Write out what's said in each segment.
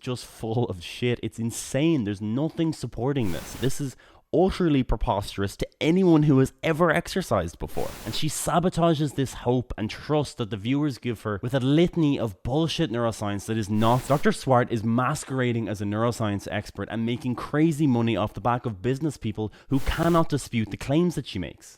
just full of shit. It's insane. There's nothing supporting this. This is utterly preposterous to anyone who has ever exercised before. And she sabotages this hope and trust that the viewers give her with a litany of bullshit neuroscience that is not. Dr. Swart is masquerading as a neuroscience expert and making crazy money off the back of business people who cannot dispute the claims that she makes.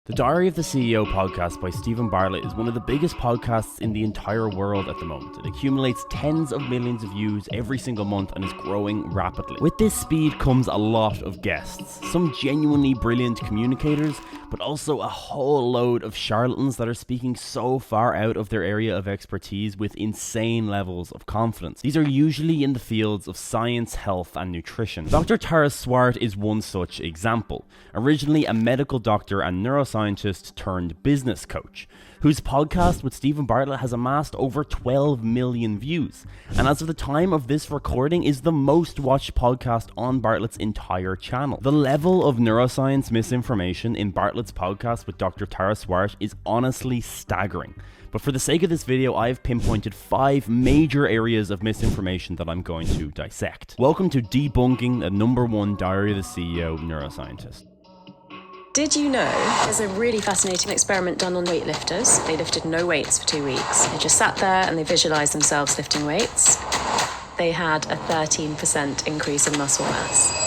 The Diary of the CEO podcast by Stephen Bartlett is one of the biggest podcasts in the entire world at the moment. It accumulates tens of millions of views every single month and is growing rapidly. With this speed comes a lot of guests, some genuinely brilliant communicators, but also a whole load of charlatans that are speaking so far out of their area of expertise with insane levels of confidence. These are usually in the fields of science, health, and nutrition. Dr. Tara Swart is one such example. Originally a medical doctor and neuroscientist turned business coach, whose podcast with Stephen Bartlett has amassed over 12 million views, and as of the time of this recording is the most watched podcast on Bartlett's entire channel. The level of neuroscience misinformation in Bartlett's podcast with Dr. Tara Swart is honestly staggering. But for the sake of this video, I've pinpointed 5 major areas of misinformation that I'm going to dissect. Welcome to debunking the #1 Diary of the CEO neuroscientist. Did you know there's a really fascinating experiment done on weightlifters? They lifted no weights for 2 weeks. They just sat there and they visualized themselves lifting weights. They had a 13% increase in muscle mass.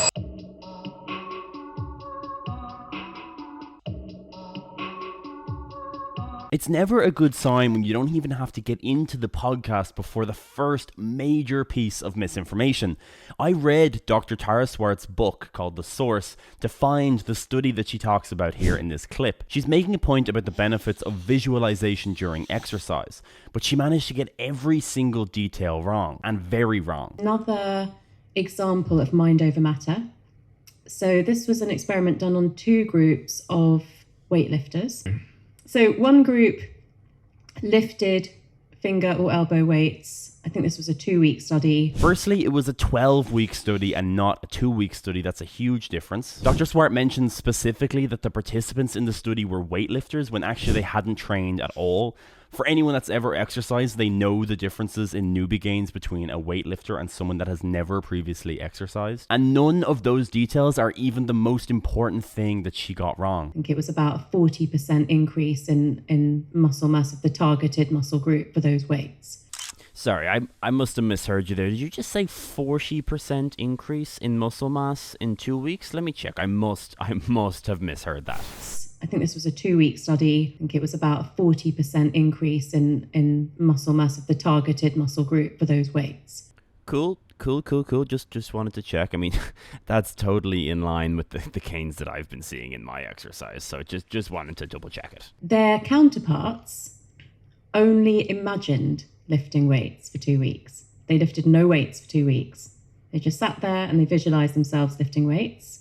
It's never a good sign when you don't even have to get into the podcast before the first major piece of misinformation. I read Dr. Tara Swart's book called The Source to find the study that she talks about here in this clip. She's making a point about the benefits of visualization during exercise, but she managed to get every single detail wrong, and very wrong. Another example of mind over matter. So this was an experiment done on 2 groups of weightlifters. So one group lifted finger or elbow weights. I think this was a 2-week study. Firstly, it was a 12-week study and not a 2-week study. That's a huge difference. Dr. Swart mentions specifically that the participants in the study were weightlifters when actually they hadn't trained at all. For anyone that's ever exercised, they know the differences in newbie gains between a weightlifter and someone that has never previously exercised. And none of those details are even the most important thing that she got wrong. I think it was about a 40% increase in muscle mass of the targeted muscle group for those weights. Sorry, I must have misheard you there. Did you just say 40% increase in muscle mass in 2 weeks? Let me check. I must have misheard that. I think this was a 2-week study. I think it was about a 40% increase in muscle mass of the targeted muscle group for those weights. Cool. Just wanted to check. I mean, that's totally in line with the gains that I've been seeing in my exercise. So just wanted to double check it. Their counterparts only imagined lifting weights for 2 weeks. They lifted no weights for 2 weeks. They just sat there and they visualized themselves lifting weights.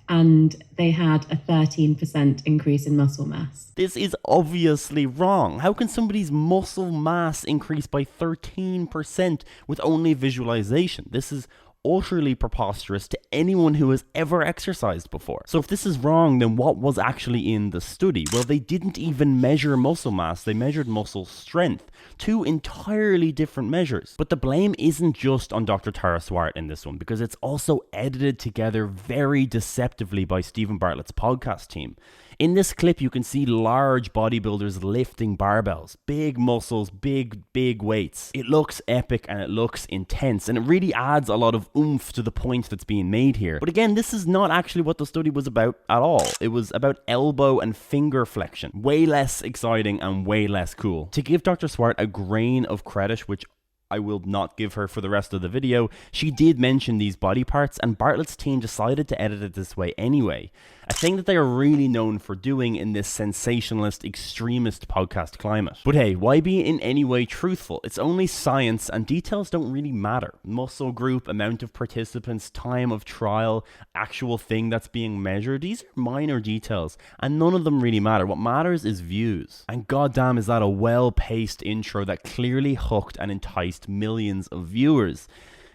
And they had a 13% increase in muscle mass. This is obviously wrong. How can somebody's muscle mass increase by 13% with only visualization? This is utterly preposterous to anyone who has ever exercised before. So if this is wrong, then what was actually in the study? Well, they didn't even measure muscle mass, they measured muscle strength. 2 entirely different measures. But the blame isn't just on Dr. Tara Swart in this one, because it's also edited together very deceptively by Stephen Bartlett's podcast team. In this clip, you can see large bodybuilders lifting barbells, big muscles, big weights. It looks epic and it looks intense, and it really adds a lot of oomph to the point that's being made here. But again, this is not actually what the study was about at all. It was about elbow and finger flexion. Way less exciting and way less cool. To give Dr. Swart a grain of credit, which I will not give her for the rest of the video, she did mention these body parts, and Bartlett's team decided to edit it this way anyway. A thing that they are really known for doing in this sensationalist, extremist podcast climate. But hey, why be in any way truthful? It's only science, and details don't really matter. Muscle group, amount of participants, time of trial, actual thing that's being measured, these are minor details, and none of them really matter. What matters is views. And goddamn, is that a well-paced intro that clearly hooked and enticed millions of viewers.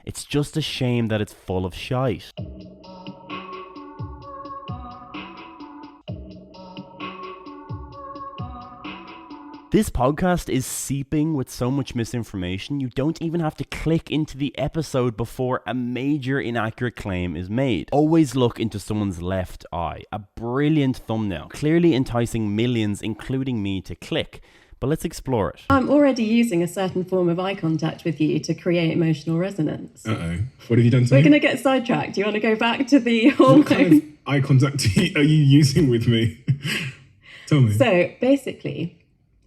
It's just a shame that it's full of shite. This podcast is seeping with so much misinformation, you don't even have to click into the episode before a major inaccurate claim is made. Always look into someone's left eye. A brilliant thumbnail, clearly enticing millions, including me, to click. But let's explore it. I'm already using a certain form of eye contact with you to create emotional resonance. Uh-oh. What have you done to We're me? going to get sidetracked. Do you want to go back to the hormone? What kind of eye contact are you using with me? Tell me. So basically...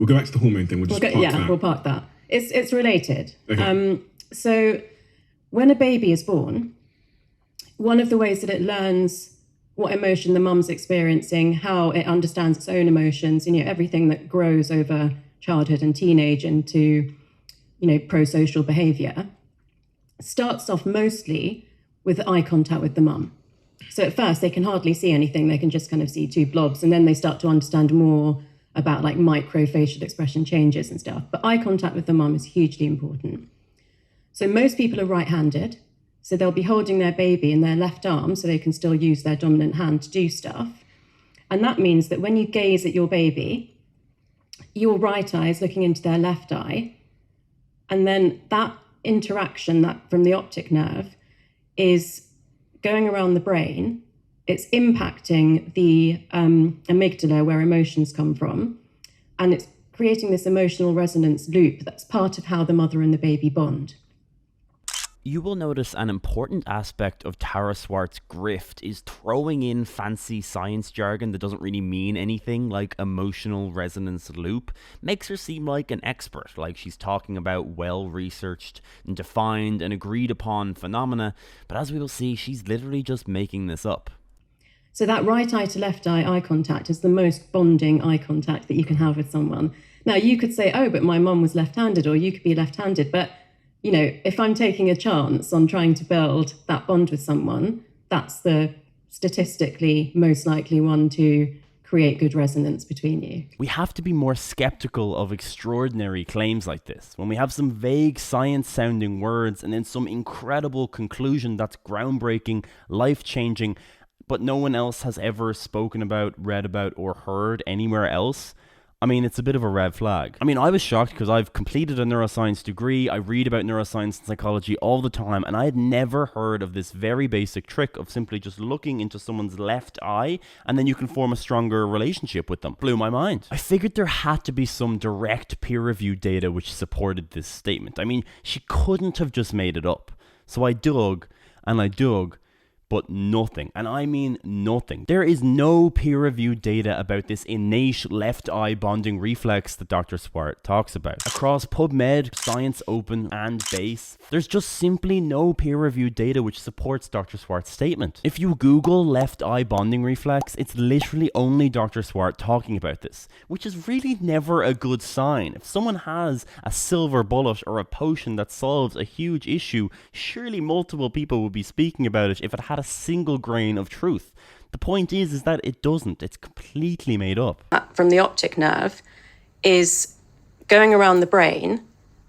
We'll go back to the hormone thing. We'll park that. We'll park that. It's related. Okay. So when a baby is born, one of the ways that it learns what emotion the mum's experiencing, how it understands its own emotions, everything that grows over childhood and teenage into, pro-social behavior, starts off mostly with eye contact with the mum. So at first they can hardly see anything. They can just kind of see two blobs, and then they start to understand more about like micro facial expression changes and stuff. But eye contact with the mum is hugely important. So most people are right-handed. So they'll be holding their baby in their left arm so they can still use their dominant hand to do stuff. And that means that when you gaze at your baby, your right eye is looking into their left eye. And then that interaction that from the optic nerve is going around the brain. It's impacting the amygdala where emotions come from, and it's creating this emotional resonance loop that's part of how the mother and the baby bond. You will notice an important aspect of Tara Swart's grift is throwing in fancy science jargon that doesn't really mean anything, like emotional resonance loop. Makes her seem like an expert, like she's talking about well-researched and defined and agreed upon phenomena, but as we will see, she's literally just making this up. So that right eye to left eye contact is the most bonding eye contact that you can have with someone. Now, you could say, oh, but my mum was left-handed, or you could be left-handed. But, if I'm taking a chance on trying to build that bond with someone, that's the statistically most likely one to create good resonance between you. We have to be more skeptical of extraordinary claims like this. When we have some vague science-sounding words and then some incredible conclusion that's groundbreaking, life-changing, but no one else has ever spoken about, read about, or heard anywhere else, I mean, it's a bit of a red flag. I mean, I was shocked because I've completed a neuroscience degree, I read about neuroscience and psychology all the time, and I had never heard of this very basic trick of simply just looking into someone's left eye, and then you can form a stronger relationship with them. Blew my mind. I figured there had to be some direct peer-reviewed data which supported this statement. I mean, she couldn't have just made it up. So I dug, and I dug, but nothing, and I mean nothing. There is no peer-reviewed data about this innate left eye bonding reflex that Dr. Swart talks about. Across PubMed, Science Open, and Base, there's just simply no peer-reviewed data which supports Dr. Swart's statement. If you Google left eye bonding reflex, it's literally only Dr. Swart talking about this, which is really never a good sign. If someone has a silver bullet or a potion that solves a huge issue, surely multiple people would be speaking about it if it had a single grain of truth. The point is that it doesn't. It's completely made up. From the optic nerve is going around the brain.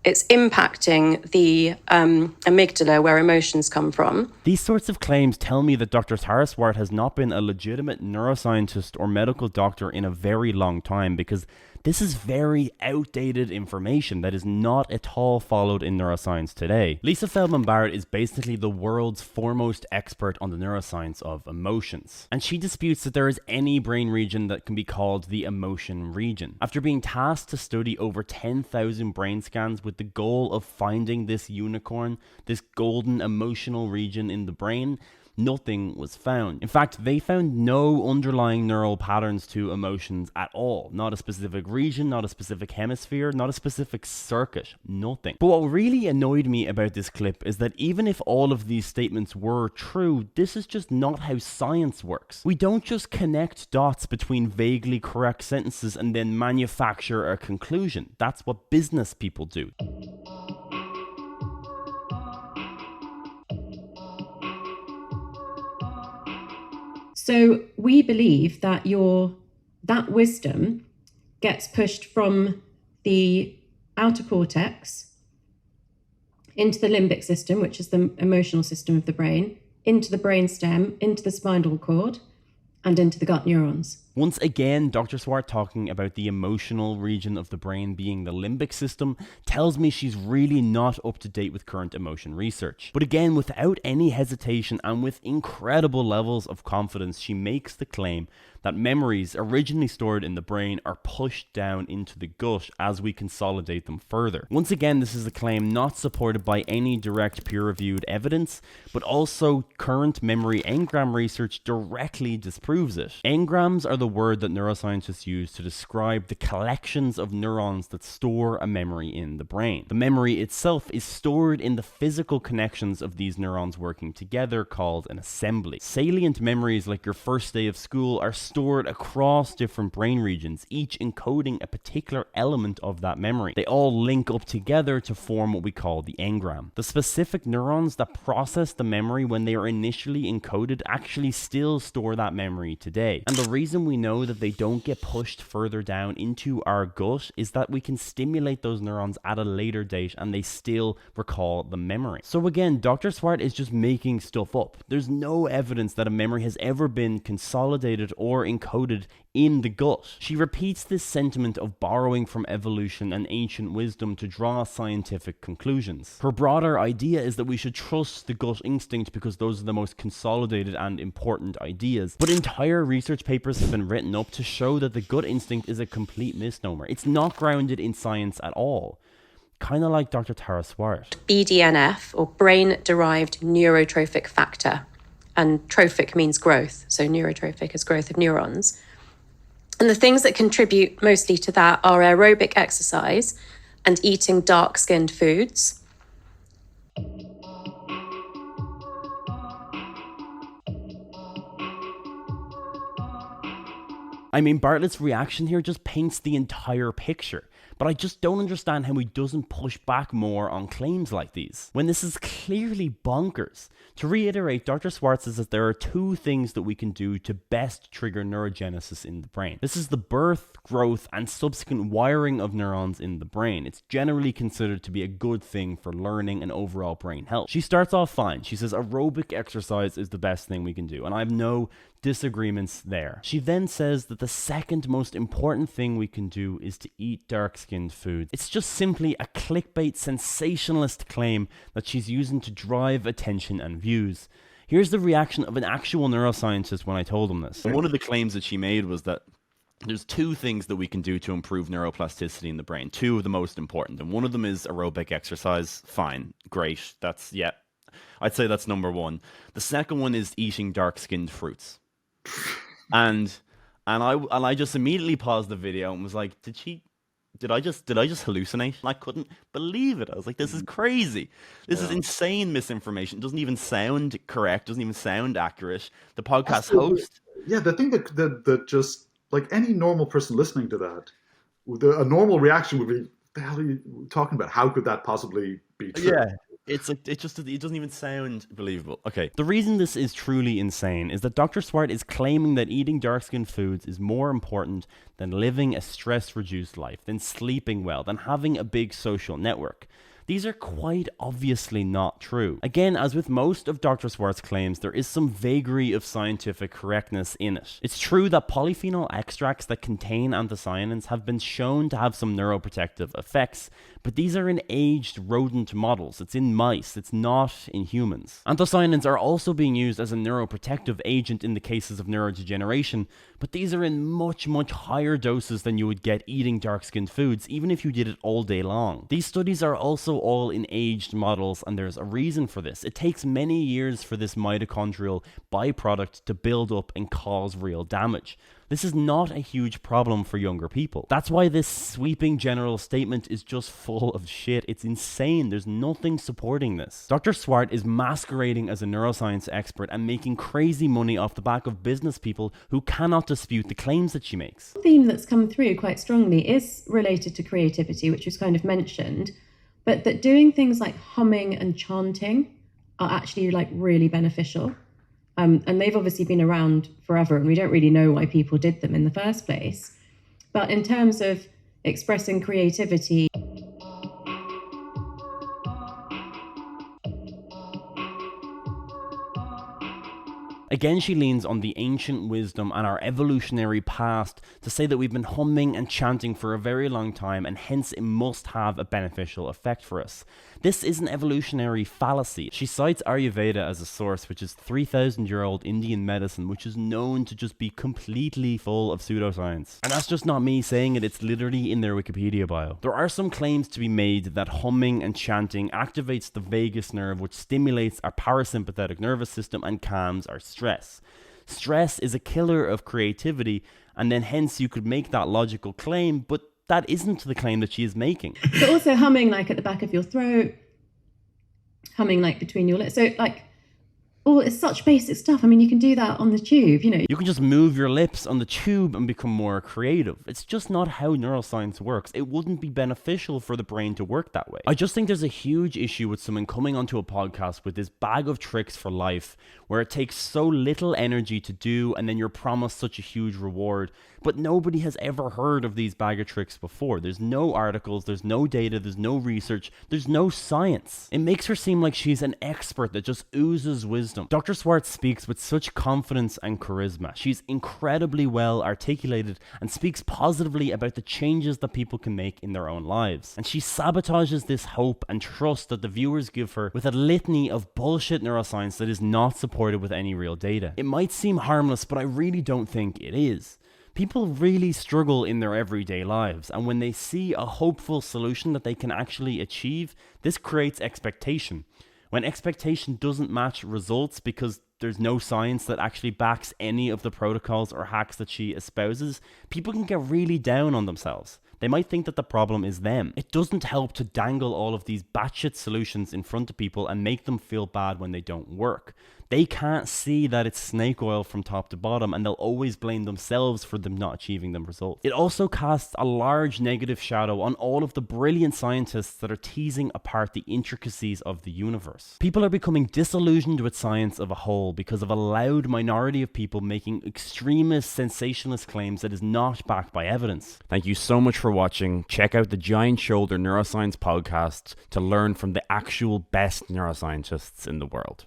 It's impacting the amygdala where emotions come from. These sorts of claims tell me that Dr. Tara Swart has not been a legitimate neuroscientist or medical doctor in a very long time, because this is very outdated information that is not at all followed in neuroscience today. Lisa Feldman-Barrett is basically the world's foremost expert on the neuroscience of emotions, and she disputes that there is any brain region that can be called the emotion region. After being tasked to study over 10,000 brain scans with the goal of finding this unicorn, this golden emotional region in the brain, nothing was found. In fact, they found no underlying neural patterns to emotions at all. Not a specific region, not a specific hemisphere, not a specific circuit, nothing. But what really annoyed me about this clip is that even if all of these statements were true, this is just not how science works. We don't just connect dots between vaguely correct sentences and then manufacture a conclusion. That's what business people do. So we believe that that wisdom gets pushed from the outer cortex into the limbic system, which is the emotional system of the brain, into the brainstem, into the spinal cord, and into the gut neurons. Once again, Dr. Swart, talking about the emotional region of the brain being the limbic system, tells me she's really not up to date with current emotion research. But again, without any hesitation and with incredible levels of confidence, she makes the claim that memories originally stored in the brain are pushed down into the gut as we consolidate them further. Once again, this is a claim not supported by any direct peer-reviewed evidence, but also current memory engram research directly disproves it. Engrams are the word that neuroscientists use to describe the collections of neurons that store a memory in the brain. The memory itself is stored in the physical connections of these neurons working together, called an assembly. Salient memories like your first day of school are stored across different brain regions, each encoding a particular element of that memory. They all link up together to form what we call the engram. The specific neurons that process the memory when they are initially encoded actually still store that memory today. And the reason we know that they don't get pushed further down into our gut is that we can stimulate those neurons at a later date and they still recall the memory. So again, Dr. Swart is just making stuff up. There's no evidence that a memory has ever been consolidated or encoded in the gut. She repeats this sentiment of borrowing from evolution and ancient wisdom to draw scientific conclusions. Her broader idea is that we should trust the gut instinct because those are the most consolidated and important ideas. But entire research papers have been written up to show that the gut instinct is a complete misnomer. It's not grounded in science at all. Kind of like Dr. Tara Swart. BDNF, or brain-derived neurotrophic factor. And trophic means growth, so neurotrophic is growth of neurons. And the things that contribute mostly to that are aerobic exercise and eating dark-skinned foods. I mean, Bartlett's reaction here just paints the entire picture. But I just don't understand how he doesn't push back more on claims like these, when this is clearly bonkers. To reiterate, Dr. Swart says that there are two things that we can do to best trigger neurogenesis in the brain. This is the birth, growth, and subsequent wiring of neurons in the brain. It's generally considered to be a good thing for learning and overall brain health. She starts off fine. She says aerobic exercise is the best thing we can do, and I have no disagreements there. She then says that the second most important thing we can do is to eat dark-skinned foods. It's just simply a clickbait sensationalist claim that she's using to drive attention and views. Here's the reaction of an actual neuroscientist when I told him this. One of the claims that she made was that there's two things that we can do to improve neuroplasticity in the brain, two of the most important, and one of them is aerobic exercise. Fine, great, I'd say that's number one. The second one is eating dark-skinned fruits. And I just immediately paused the video and was like, did I just hallucinate? And I couldn't believe it. I was like, this is crazy. This is insane misinformation. It doesn't even sound correct, doesn't even sound accurate. The podcast host. Yeah, the thing that just, like, any normal person listening to that, a normal reaction would be, what the hell are you talking about? How could that possibly be true? Yeah. It doesn't even sound believable. Okay. The reason this is truly insane is that Dr. Swart is claiming that eating dark-skinned foods is more important than living a stress-reduced life, than sleeping well, than having a big social network. These are quite obviously not true. Again, as with most of Dr. Swart's claims, there is some vagary of scientific correctness in it. It's true that polyphenol extracts that contain anthocyanins have been shown to have some neuroprotective effects, but these are in aged rodent models. It's in mice, it's not in humans. Anthocyanins are also being used as a neuroprotective agent in the cases of neurodegeneration, but these are in much, much higher doses than you would get eating dark-skinned foods, even if you did it all day long. These studies are also all in aged models, and there's a reason for this. It takes many years for this mitochondrial byproduct to build up and cause real damage. This is not a huge problem for younger people. That's why this sweeping general statement is just full of shit. It's insane. There's nothing supporting this. Dr. Swart is masquerading as a neuroscience expert and making crazy money off the back of business people who cannot dispute the claims that she makes. The theme that's come through quite strongly is related to creativity, which was kind of mentioned, but that doing things like humming and chanting are actually like really beneficial. And they've obviously been around forever, and we don't really know why people did them in the first place. But in terms of expressing creativity, Again, she leans on the ancient wisdom and our evolutionary past to say that we've been humming and chanting for a very long time, and hence it must have a beneficial effect for us. This is an evolutionary fallacy. She cites Ayurveda as a source, which is 3,000-year-old Indian medicine, which is known to just be completely full of pseudoscience. And that's just not me saying it, it's literally in their Wikipedia bio. There are some claims to be made that humming and chanting activates the vagus nerve, which stimulates our parasympathetic nervous system and calms our stress. Stress is a killer of creativity, and then hence you could make that logical claim, but that isn't the claim that she is making. But also humming like at the back of your throat, humming like between your lips. So like, oh, it's such basic stuff. I mean, you can do that on the tube, you know. You can just move your lips on the tube and become more creative. It's just not how neuroscience works. It wouldn't be beneficial for the brain to work that way. I just think there's a huge issue with someone coming onto a podcast with this bag of tricks for life, where it takes so little energy to do and then you're promised such a huge reward. But nobody has ever heard of these bag of tricks before. There's no articles, there's no data, there's no research, there's no science. It makes her seem like she's an expert that just oozes wisdom. Dr. Swart speaks with such confidence and charisma. She's incredibly well articulated and speaks positively about the changes that people can make in their own lives. And she sabotages this hope and trust that the viewers give her with a litany of bullshit neuroscience that is not supported with any real data. It might seem harmless, but I really don't think it is. People really struggle in their everyday lives, and when they see a hopeful solution that they can actually achieve, this creates expectation. When expectation doesn't match results because there's no science that actually backs any of the protocols or hacks that she espouses, people can get really down on themselves. They might think that the problem is them. It doesn't help to dangle all of these batshit solutions in front of people and make them feel bad when they don't work. They can't see that it's snake oil from top to bottom, and they'll always blame themselves for them not achieving them results. It also casts a large negative shadow on all of the brilliant scientists that are teasing apart the intricacies of the universe. People are becoming disillusioned with science of a whole because of a loud minority of people making extremist, sensationalist claims that is not backed by evidence. Thank you so much for watching. Check out the Giant Shoulder Neuroscience podcast to learn from the actual best neuroscientists in the world.